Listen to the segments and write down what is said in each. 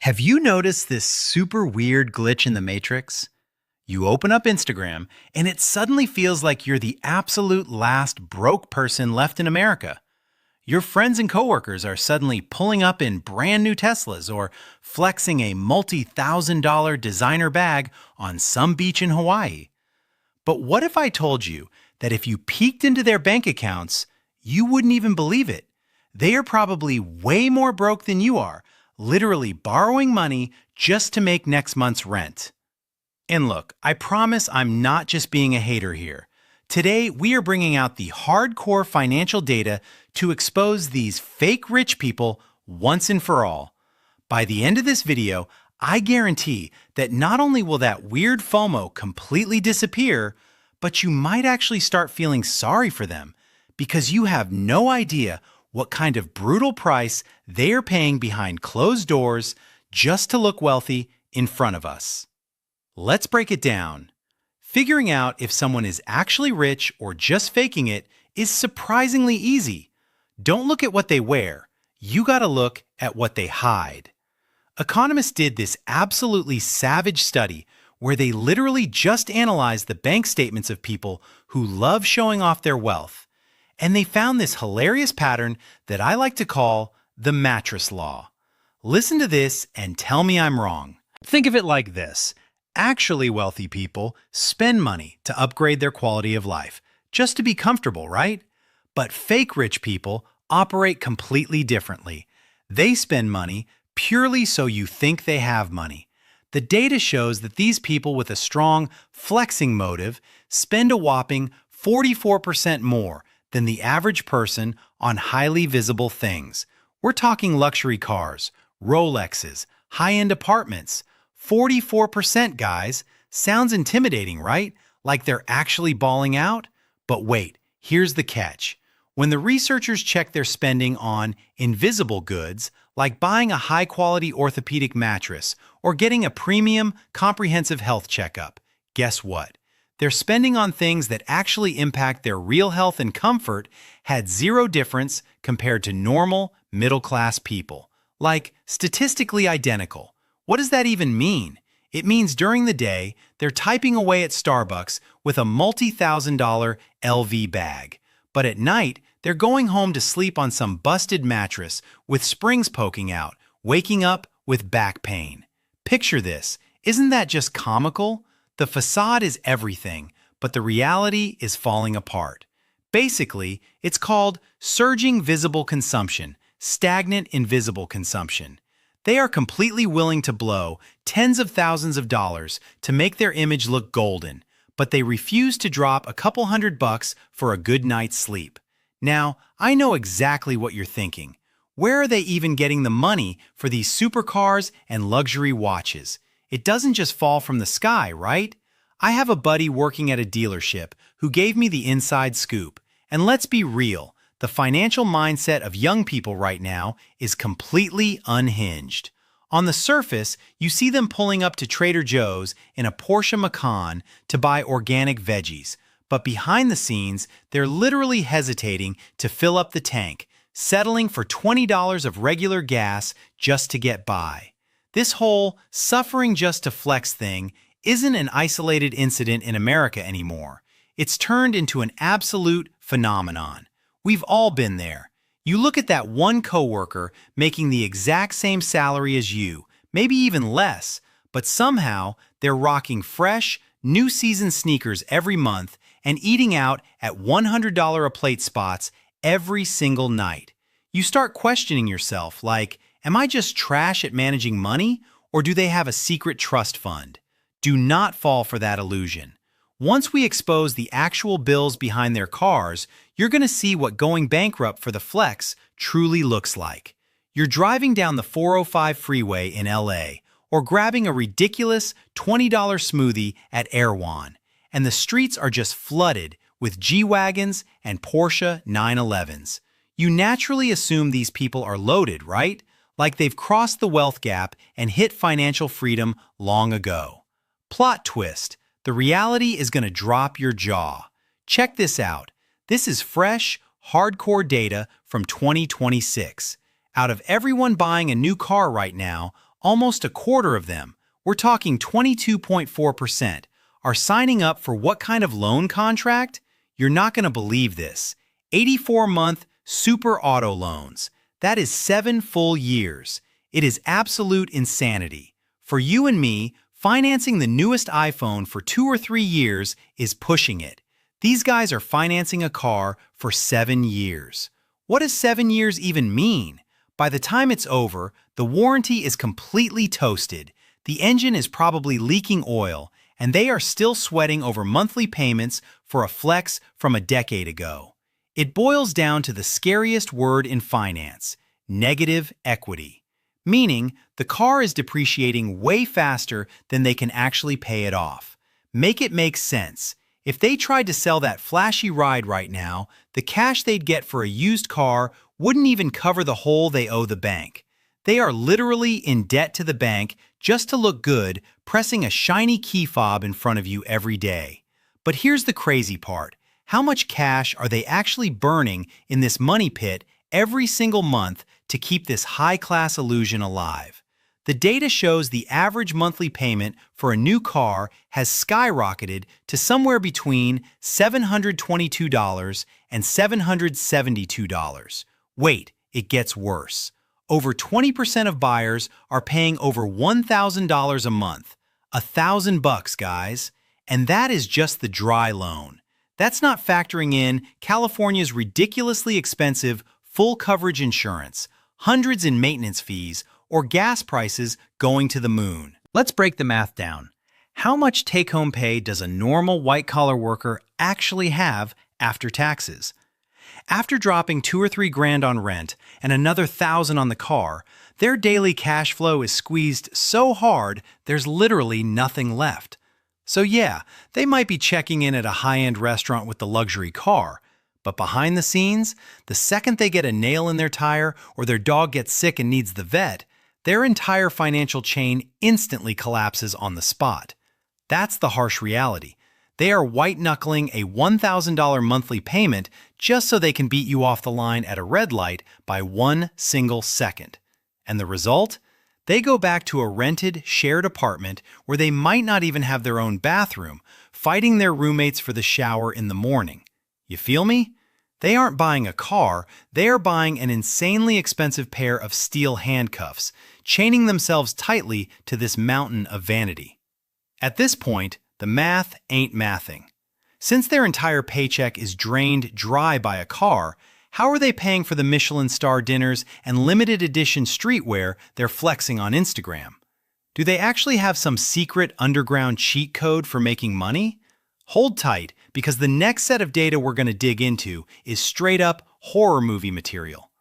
Have you noticed this super weird glitch in the Matrix? You open up Instagram, and it suddenly feels like you're the absolute last broke person left in America. Your friends and coworkers are suddenly pulling up in brand new Teslas or flexing a multi-thousand-dollar designer bag on some beach in Hawaii. But what if I told you that if you peeked into their bank accounts, you wouldn't even believe it? They are probably way more broke than you are, literally borrowing money just to make next month's rent. And look, I promise I'm not just being a hater here. Today, we are bringing out the hardcore financial data to expose these fake rich people once and for all. By the end of this video, I guarantee that not only will that weird FOMO completely disappear, but you might actually start feeling sorry for them because you have no idea what kind of brutal price they are paying behind closed doors just to look wealthy in front of us. Let's break it down. Figuring out if someone is actually rich or just faking it is surprisingly easy. Don't look at what they wear. You gotta look at what they hide. Economists did this absolutely savage study where they literally just analyzed the bank statements of people who love showing off their wealth. And they found this hilarious pattern that I like to call the mattress law. Listen to this and tell me I'm wrong. Think of it like this. Actually wealthy people spend money to upgrade their quality of life, just to be comfortable, right? But fake rich people operate completely differently. They spend money purely so you think they have money. The data shows that these people with a strong flexing motive spend a whopping 44% more than the average person on highly visible things. We're talking luxury cars, Rolexes, high-end apartments. 44%, guys. Sounds intimidating, right? Like they're actually balling out? But wait, here's the catch. When the researchers check their spending on invisible goods, like buying a high-quality orthopedic mattress or getting a premium comprehensive health checkup, guess what? Their spending on things that actually impact their real health and comfort had zero difference compared to normal, middle-class people. Like, statistically identical. What does that even mean? It means during the day, they're typing away at Starbucks with a multi-thousand-dollar LV bag. But at night, they're going home to sleep on some busted mattress with springs poking out, waking up with back pain. Picture this. Isn't that just comical? The facade is everything, but the reality is falling apart. Basically, it's called surging visible consumption, stagnant invisible consumption. They are completely willing to blow tens of thousands of dollars to make their image look golden, but they refuse to drop a couple $100 for a good night's sleep. Now, I know exactly what you're thinking. Where are they even getting the money for these supercars and luxury watches? It doesn't just fall from the sky, right? I have a buddy working at a dealership who gave me the inside scoop. And let's be real, the financial mindset of young people right now is completely unhinged. On the surface, you see them pulling up to Trader Joe's in a Porsche Macan to buy organic veggies. But behind the scenes, they're literally hesitating to fill up the tank, settling for $20 of regular gas just to get by. This whole suffering just to flex thing isn't an isolated incident in America anymore. It's turned into an absolute phenomenon. We've all been there. You look at that one coworker making the exact same salary as you, maybe even less, but somehow they're rocking fresh, new season sneakers every month and eating out at $100 a plate spots every single night. You start questioning yourself like, am I just trash at managing money, or do they have a secret trust fund? Do not fall for that illusion. Once we expose the actual bills behind their cars, you're going to see what going bankrupt for the flex truly looks like. You're driving down the 405 freeway in LA, or grabbing a ridiculous $20 smoothie at Erewhon, and the streets are just flooded with G-Wagons and Porsche 911s. You naturally assume these people are loaded, right? Like they've crossed the wealth gap and hit financial freedom long ago. Plot twist. The reality is going to drop your jaw. Check this out. This is fresh, hardcore data from 2026. Out of everyone buying a new car right now, Almost a quarter of them, we're talking 22.4%, are signing up for what kind of loan contract? You're not going to believe this. 84-month super auto loans. That is 7 full years. It is absolute insanity. For you and me, financing the newest iPhone for 2 or 3 years is pushing it. These guys are financing a car for 7 years. What does 7 years even mean? By the time it's over, the warranty is completely toasted. The engine is probably leaking oil, and they are still sweating over monthly payments for a Flex from a decade ago. It boils down to the scariest word in finance: negative equity. Meaning, the car is depreciating way faster than they can actually pay it off. Make it make sense. If they tried to sell that flashy ride right now, the cash they'd get for a used car wouldn't even cover the hole they owe the bank. They are literally in debt to the bank just to look good, pressing a shiny key fob in front of you every day. But here's the crazy part. How much cash are they actually burning in this money pit every single month to keep this high-class illusion alive? The data shows the average monthly payment for a new car has skyrocketed to somewhere between $722 and $772. Wait, it gets worse. Over 20% of buyers are paying over $1,000 a month. $1,000, guys. And that is just the dry loan. That's not factoring in California's ridiculously expensive full coverage insurance, hundreds in maintenance fees, or gas prices going to the moon. Let's break the math down. How much take-home pay does a normal white-collar worker actually have after taxes? After dropping 2 or 3 grand on rent and another 1,000 on the car, their daily cash flow is squeezed so hard there's literally nothing left. So yeah, they might be checking in at a high-end restaurant with the luxury car, but behind the scenes, the second they get a nail in their tire or their dog gets sick and needs the vet, their entire financial chain instantly collapses on the spot. That's the harsh reality. They are white-knuckling a $1,000 monthly payment just so they can beat you off the line at a red light by 1 single second. And the result? They go back to a rented, shared apartment where they might not even have their own bathroom, fighting their roommates for the shower in the morning. You feel me? They aren't buying a car, they are buying an insanely expensive pair of steel handcuffs, chaining themselves tightly to this mountain of vanity. At this point, the math ain't mathing. Since their entire paycheck is drained dry by a car, how are they paying for the Michelin star dinners and limited edition streetwear they're flexing on Instagram? Do they actually have some secret underground cheat code for making money? Hold tight, because the next set of data we're going to dig into is straight-up horror movie material.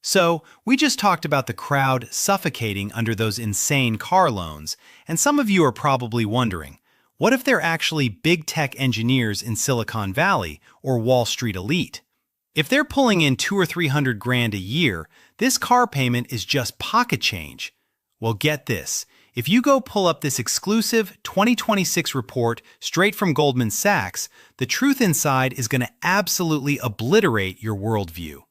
So, we just talked about the crowd suffocating under those insane car loans, and some of you are probably wondering, what if they're actually big tech engineers in Silicon Valley or Wall Street elite? If they're pulling in 200 or 300 grand a year, this car payment is just pocket change. Well, get this. If you go pull up this exclusive 2026 report straight from Goldman Sachs, the truth inside is going to absolutely obliterate your worldview.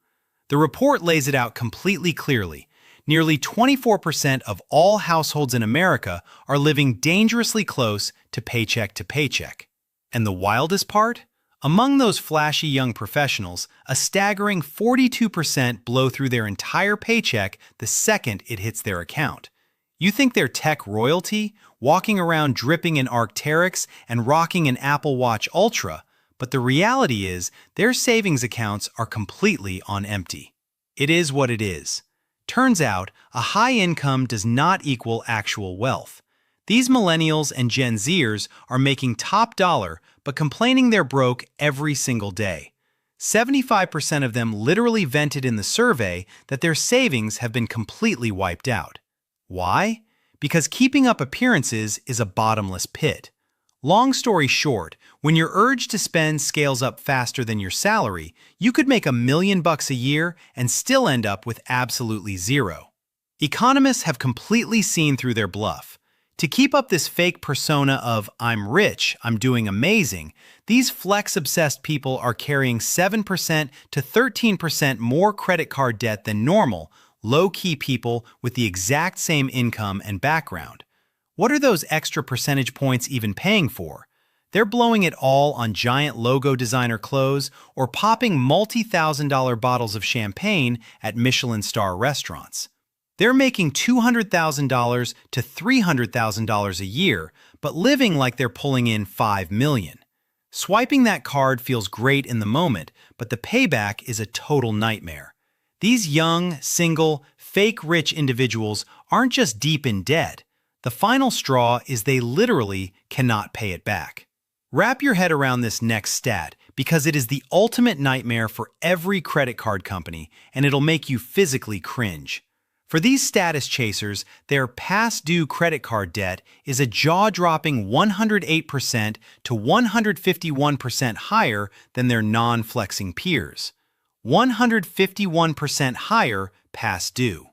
The report lays it out completely clearly. Nearly 24% of all households in America are living dangerously close to paycheck. And the wildest part? Among those flashy young professionals, a staggering 42% blow through their entire paycheck the second it hits their account. You think they're tech royalty, walking around dripping in Arc'teryx and rocking an Apple Watch Ultra, but the reality is their savings accounts are completely on empty. It is what it is. Turns out, a high income does not equal actual wealth. These millennials and Gen Zers are making top dollar but complaining they're broke every single day. 75% of them literally vented in the survey that their savings have been completely wiped out. Why? Because keeping up appearances is a bottomless pit. Long story short, when your urge to spend scales up faster than your salary, you could make $1 million a year and still end up with absolutely zero. Economists have completely seen through their bluff. To keep up this fake persona of "I'm rich, I'm doing amazing," these flex-obsessed people are carrying 7% to 13% more credit card debt than normal, low-key people with the exact same income and background. What are those extra percentage points even paying for? They're blowing it all on giant logo designer clothes or popping multi-thousand-dollar bottles of champagne at Michelin star restaurants. They're making $200,000 to $300,000 a year, but living like they're pulling in $5 million. Swiping that card feels great in the moment, but the payback is a total nightmare. These young, single, fake rich individuals aren't just deep in debt. The final straw is they literally cannot pay it back. Wrap your head around this next stat because it is the ultimate nightmare for every credit card company, and it'll make you physically cringe. For these status chasers, their past due credit card debt is a jaw-dropping 108% to 151% higher than their non-flexing peers. 151% higher past due.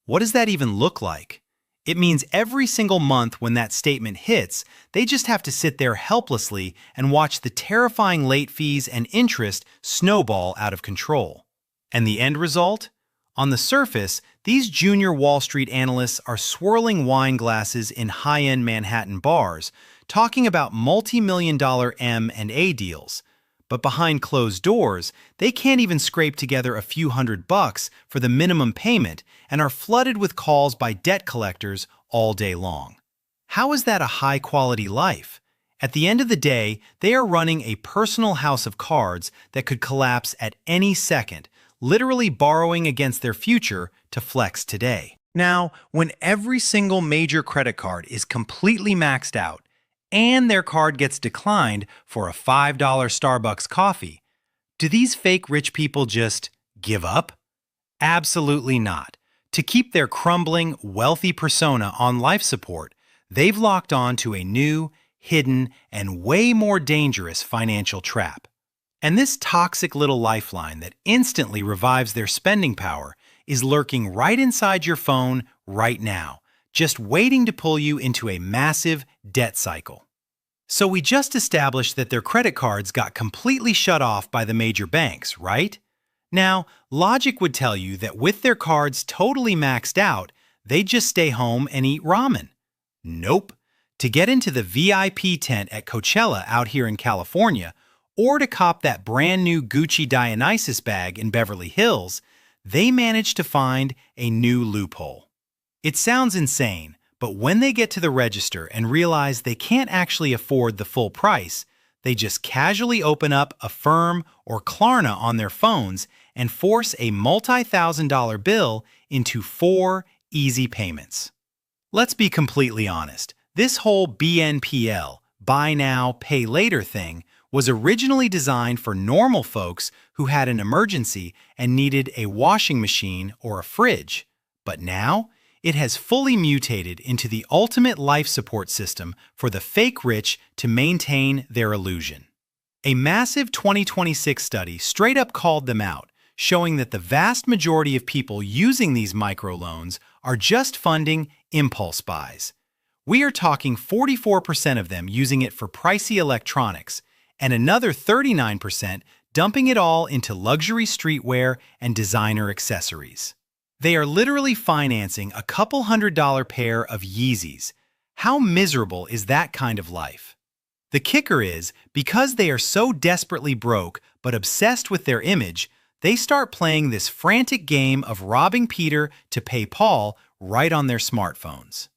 What does that even look like? It means every single month when that statement hits, they just have to sit there helplessly and watch the terrifying late fees and interest snowball out of control. And the end result? On the surface, these junior Wall Street analysts are swirling wine glasses in high-end Manhattan bars, talking about multi-million-dollar M&A deals. But behind closed doors, they can't even scrape together a few $100 for the minimum payment and are flooded with calls by debt collectors all day long. How is that a high-quality life? At the end of the day, they are running a personal house of cards that could collapse at any second, literally borrowing against their future to flex today. Now, when every single major credit card is completely maxed out and their card gets declined for a $5 Starbucks coffee, do these fake rich people just give up? Absolutely not. To keep their crumbling, wealthy persona on life support, they've locked on to a new, hidden, and way more dangerous financial trap. And this toxic little lifeline that instantly revives their spending power is lurking right inside your phone right now, just waiting to pull you into a massive debt cycle. So we just established that their credit cards got completely shut off by the major banks, right? Now, logic would tell you that with their cards totally maxed out, they'd just stay home and eat ramen. Nope. To get into the VIP tent at Coachella out here in California, or to cop that brand new Gucci Dionysus bag in Beverly Hills, they managed to find a new loophole. It sounds insane, but when they get to the register and realize they can't actually afford the full price, they just casually open up Affirm or Klarna on their phones and force a multi-thousand-dollar bill into 4 easy payments. Let's be completely honest. This whole BNPL, buy now, pay later thing, was originally designed for normal folks who had an emergency and needed a washing machine or a fridge. But now, it has fully mutated into the ultimate life support system for the fake rich to maintain their illusion. A massive 2026 study straight up called them out, showing that the vast majority of people using these microloans are just funding impulse buys. We are talking 44% of them using it for pricey electronics, and another 39% dumping it all into luxury streetwear and designer accessories. They are literally financing a couple $100 pair of Yeezys. How miserable is that kind of life? The kicker is, because they are so desperately broke but obsessed with their image, they start playing this frantic game of robbing Peter to pay Paul right on their smartphones.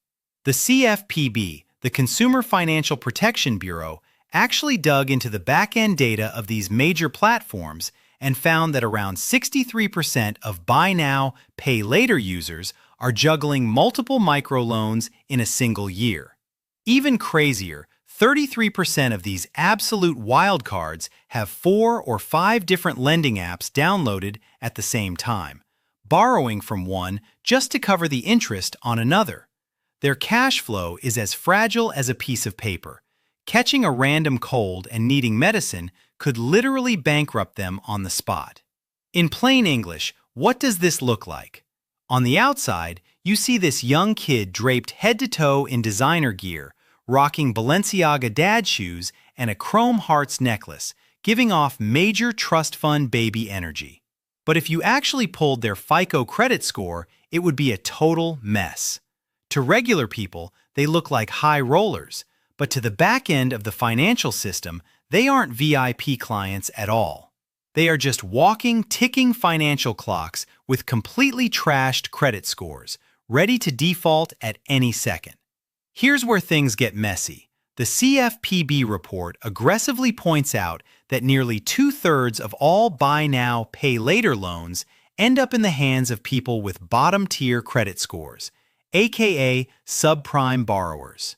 The CFPB, the Consumer Financial Protection Bureau, actually dug into the back-end data of these major platforms and found that around 63% of buy now, pay later users are juggling multiple microloans in a single year. Even crazier, 33% of these absolute wildcards have 4 or 5 different lending apps downloaded at the same time, borrowing from one just to cover the interest on another. Their cash flow is as fragile as a piece of paper. Catching a random cold and needing medicine could literally bankrupt them on the spot. In plain English, what does this look like? On the outside, you see this young kid draped head to toe in designer gear, rocking Balenciaga dad shoes and a chrome hearts necklace, giving off major trust fund baby energy. But if you actually pulled their FICO credit score, it would be a total mess. To regular people, they look like high rollers, but to the back end of the financial system, they aren't VIP clients at all. They are just walking, ticking financial clocks with completely trashed credit scores, ready to default at any second. Here's where things get messy. The CFPB report aggressively points out that nearly 2/3 of all buy now, pay later loans end up in the hands of people with bottom-tier credit scores, aka subprime borrowers.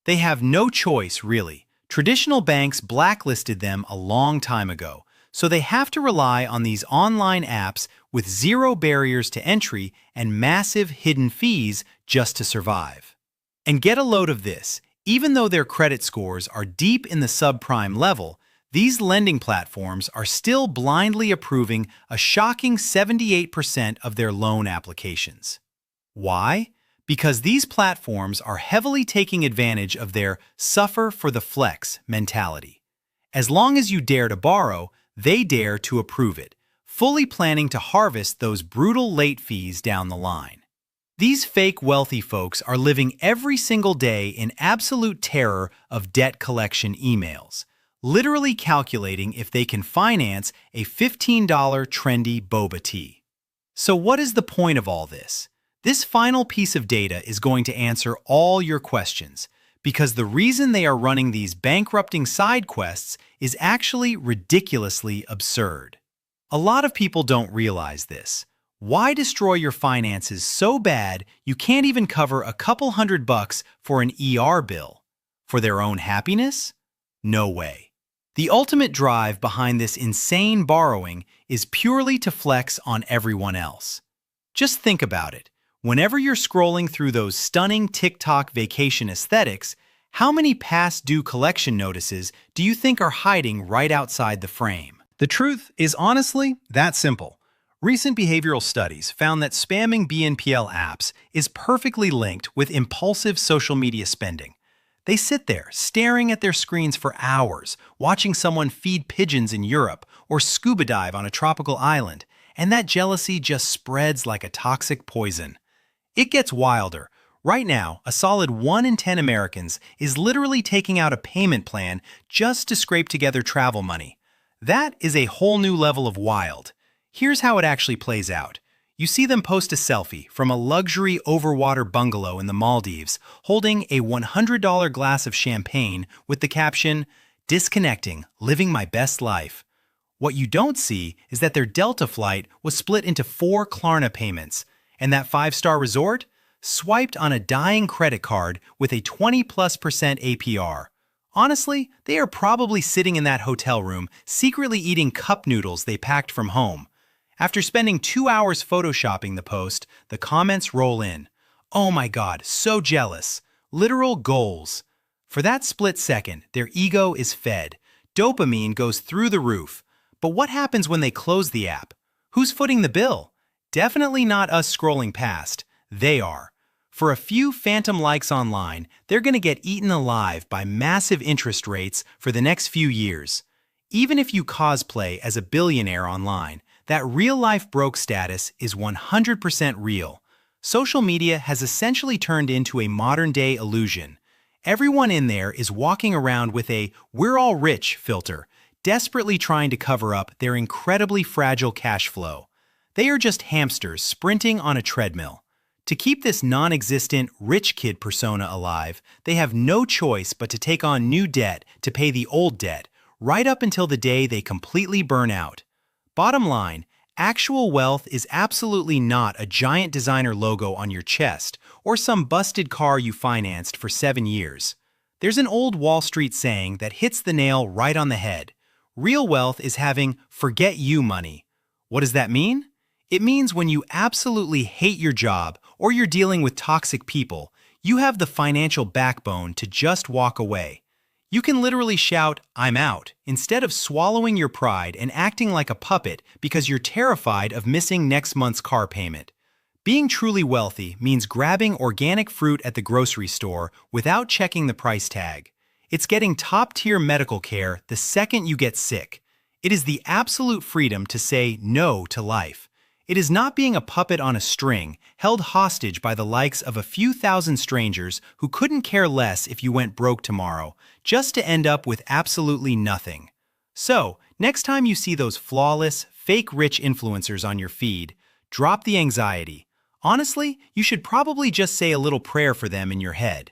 They have no choice, really. Traditional banks blacklisted them a long time ago, so they have to rely on these online apps with zero barriers to entry and massive hidden fees just to survive. And get a load of this. Even though their credit scores are deep in the subprime level, these lending platforms are still blindly approving a shocking 78% of their loan applications. Why? Because these platforms are heavily taking advantage of their suffer for the flex mentality. As long as you dare to borrow, they dare to approve it, fully planning to harvest those brutal late fees down the line. These fake wealthy folks are living every single day in absolute terror of debt collection emails, literally calculating if they can finance a $15 trendy boba tea. So what is the point of all this? This final piece of data is going to answer all your questions, because the reason they are running these bankrupting side quests is actually ridiculously absurd. A lot of people don't realize this. Why destroy your finances so bad you can't even cover a couple $100 for an ER bill? For their own happiness? No way. The ultimate drive behind this insane borrowing is purely to flex on everyone else. Just think about it. Whenever you're scrolling through those stunning TikTok vacation aesthetics, how many past due collection notices do you think are hiding right outside the frame? The truth is honestly that simple. Recent behavioral studies found that spamming BNPL apps is perfectly linked with impulsive social media spending. They sit there staring at their screens for hours, watching someone feed pigeons in Europe or scuba dive on a tropical island, and that jealousy just spreads like a toxic poison. It gets wilder. Right now, a solid 1 in 10 Americans is literally taking out a payment plan just to scrape together travel money. That is a whole new level of wild. Here's how it actually plays out. You see them post a selfie from a luxury overwater bungalow in the Maldives holding a $100 glass of champagne with the caption, "Disconnecting, living my best life." What you don't see is that their Delta flight was split into 4 Klarna payments, and that 5-star resort swiped on a dying credit card with a 20+% APR. Honestly, they are probably sitting in that hotel room secretly eating cup noodles they packed from home. After spending 2 hours photoshopping the post, the comments roll in. "Oh my God, so jealous." Literal goals. For that split second, their ego is fed. Dopamine goes through the roof. But what happens when they close the app? Who's footing the bill? Definitely not us scrolling past. They are. For a few phantom likes online, they're going to get eaten alive by massive interest rates for the next few years. Even if you cosplay as a billionaire online, that real-life broke status is 100% real. Social media has essentially turned into a modern-day illusion. Everyone in there is walking around with a "we're all rich" filter, desperately trying to cover up their incredibly fragile cash flow. They are just hamsters sprinting on a treadmill. To keep this non-existent rich kid persona alive, they have no choice but to take on new debt to pay the old debt, right up until the day they completely burn out. Bottom line, actual wealth is absolutely not a giant designer logo on your chest or some busted car you financed for 7 years. There's an old Wall Street saying that hits the nail right on the head. Real wealth is having "forget you" money. What does that mean? It means when you absolutely hate your job or you're dealing with toxic people, you have the financial backbone to just walk away. You can literally shout, "I'm out," instead of swallowing your pride and acting like a puppet because you're terrified of missing next month's car payment. Being truly wealthy means grabbing organic fruit at the grocery store without checking the price tag. It's getting top-tier medical care the second you get sick. It is the absolute freedom to say no to life. It is not being a puppet on a string, held hostage by the likes of a few thousand strangers who couldn't care less if you went broke tomorrow, just to end up with absolutely nothing. So, next time you see those flawless, fake rich influencers on your feed, drop the anxiety. Honestly, you should probably just say a little prayer for them in your head.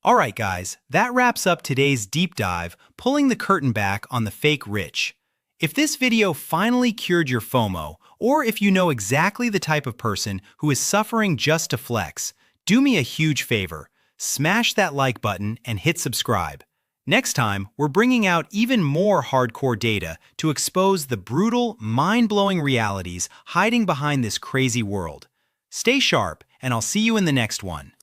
Alright guys, that wraps up today's deep dive, pulling the curtain back on the fake rich. If this video finally cured your FOMO, or if you know exactly the type of person who is suffering just to flex, do me a huge favor. Smash that like button and hit subscribe. Next time, we're bringing out even more hardcore data to expose the brutal, mind-blowing realities hiding behind this crazy world. Stay sharp, and I'll see you in the next one.